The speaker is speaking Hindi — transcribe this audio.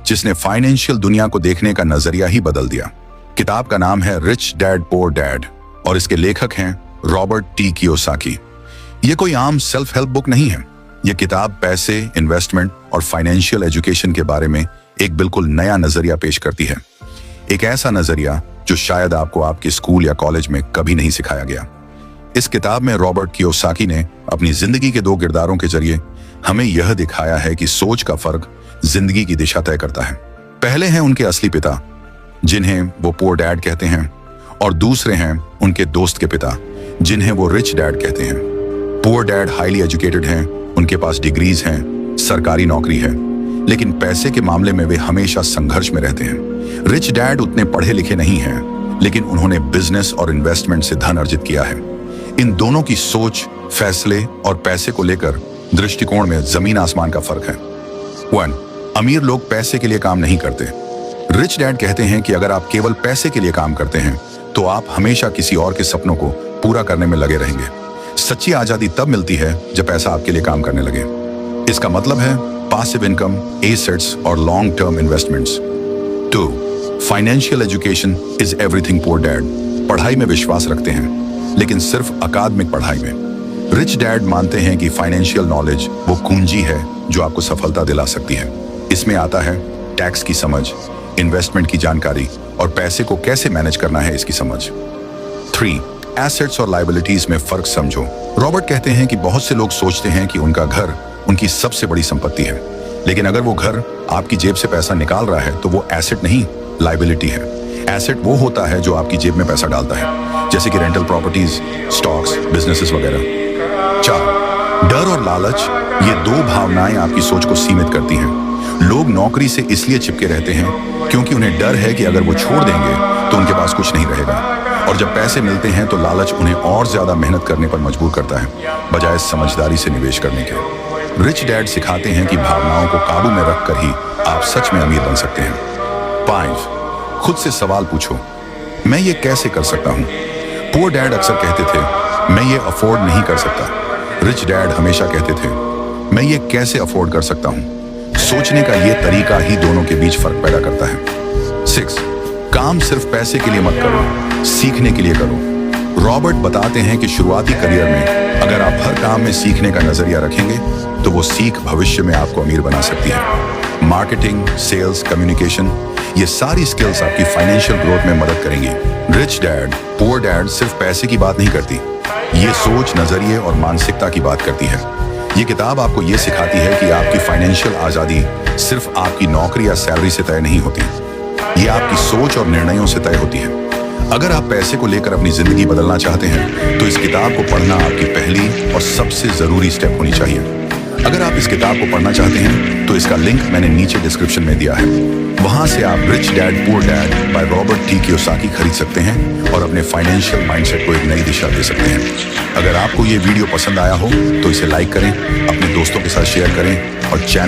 जिसने फाइनेंशियल दुनिया को देखने का नजरिया ही बदल दिया। किताब का नाम है रिच डैड पुअर डैड और इसके लेखक हैं रॉबर्ट टी कियोसाकी। ये कोई आम सेल्फ हेल्प बुक नहीं है। यह किताब पैसे, इन्वेस्टमेंट और फाइनेंशियल एजुकेशन के बारे में एक बिल्कुल नया नजरिया पेश करती है। एक ऐसा नजरिया जो शायद आपको आपके स्कूल या कॉलेज में कभी नहीं सिखाया गया। इस किताब में रॉबर्ट कियोसाकी ने अपनी जिंदगी के 2 किरदारों के जरिए हमें यह दिखाया है कि सोच का फर्क जिंदगी की दिशा तय करता है। पहले हैं उनके असली पिता, जिन्हें वो पुअर डैड कहते हैं, और दूसरे हैं उनके दोस्त के पिता, जिन्हें वो रिच डैड कहते हैं। पुअर डैड हाईली एजुकेटेड हैं, उनके पास डिग्रीज हैं, सरकारी नौकरी है, लेकिन पैसे के मामले में वे हमेशा संघर्ष में रहते हैं। रिच डैड उतने पढ़े लिखे नहीं हैं, लेकिन उन्होंने बिजनेस और इन्वेस्टमेंट से धन अर्जित किया है। इन दोनों की सोच, फैसले और पैसे को लेकर दृष्टिकोण में जमीन आसमान का फर्क है। 1. अमीर लोग पैसे के लिए काम नहीं करते। रिच डैड कहते हैं कि अगर आप केवल पैसे के लिए काम करते हैं तो आप हमेशा किसी और के सपनों को पूरा करने में लगे रहेंगे। सच्ची आजादी तब मिलती है जब पैसा आपके लिए काम करने लगे। इसका मतलब है पासिव इनकम, एसेट्स और long term investments. 2. Financial education is everything poor dad पढ़ाई में विश्वास रखते हैं, लेकिन सिर्फ अकादमिक पढ़ाई में। रिच डैड मानते हैं कि फाइनेंशियल नॉलेज वो कुंजी है जो आपको सफलता दिला सकती है। इसमें आता है टैक्स की समझ, इन्वेस्टमेंट की जानकारी और पैसे को कैसे मैनेज करना है इसकी समझ। 3. एसेट्स और लायबिलिटीज में फर्क समझो। रॉबर्ट कहते हैं कि बहुत से लोग सोचते हैं कि उनका घर उनकी सबसे बड़ी संपत्ति है, लेकिन अगर वो घर आपकी जेब से पैसा निकाल रहा है तो वो एसेट नहीं, लायबिलिटी है। एसेट वो होता है जो आपकी जेब में पैसा डालता है, जैसे कि रेंटल प्रॉपर्टीज, स्टॉक्स, बिजनेसेस वगैरह। 4. डर और लालच, ये 2 भावनाएं आपकी सोच को सीमित करती हैं। लोग नौकरी से इसलिए चिपके रहते हैं क्योंकि उन्हें डर है कि अगर वो छोड़ देंगे तो उनके पास कुछ नहीं रहेगा, और जब पैसे मिलते हैं तो लालच उन्हें और ज्यादा मेहनत करने पर मजबूर करता है, बजाय समझदारी से निवेश करने के। रिच डैड सिखाते हैं कि भावनाओं को काबू में रखकर ही आप सच में अमीर बन सकते हैं। 5. खुद से सवाल पूछो, मैं ये कैसे कर सकता हूँ? पुअर डैड अक्सर कहते थे, मैं ये अफोर्ड नहीं कर सकता। रिच डैड हमेशा कहते थे, मैं ये कैसे अफोर्ड कर सकता हूँ? सोचने का ये तरीका ही दोनों के बीच फर्क पैदा करता है। 6. काम सिर्फ पैसे के लिए मत करो, सीखने के लिए करो। रॉबर्ट बताते हैं कि शुरुआती करियर में अगर आप हर काम में सीखने का नजरिया रखेंगे तो वो सीख भविष्य में आपको अमीर बना सकती है। मार्केटिंग, सेल्स, कम्युनिकेशन, ये सारी स्किल्स आपकी फाइनेंशियल ग्रोथ में मदद करेंगी। रिच डैड पुअर डैड सिर्फ पैसे की बात नहीं करती, ये सोच, नजरिए और मानसिकता की बात करती है। ये किताब आपको ये सिखाती है कि आपकी फाइनेंशियल आजादी सिर्फ आपकी नौकरी या सैलरी से तय नहीं होती, ये आपकी सोच और निर्णयों से तय होती है। अगर आप पैसे को लेकर अपनी जिंदगी बदलना चाहते हैं तो इस किताब को पढ़ना आपकी पहली और सबसे जरूरी स्टेप होनी चाहिए। अगर आप इस किताब को पढ़ना चाहते हैं तो इसका लिंक मैंने नीचे डिस्क्रिप्शन में दिया है, वहां से आप rich dad poor dad by Robert T Kiyosaki खरीद सकते हैं और अपने फाइनेंशियल माइंडसेट को एक नई दिशा दे सकते हैं। अगर आपको ये वीडियो पसंद आया हो तो इसे लाइक करें, अपने दोस्तों के साथ शेयर करें और चैनल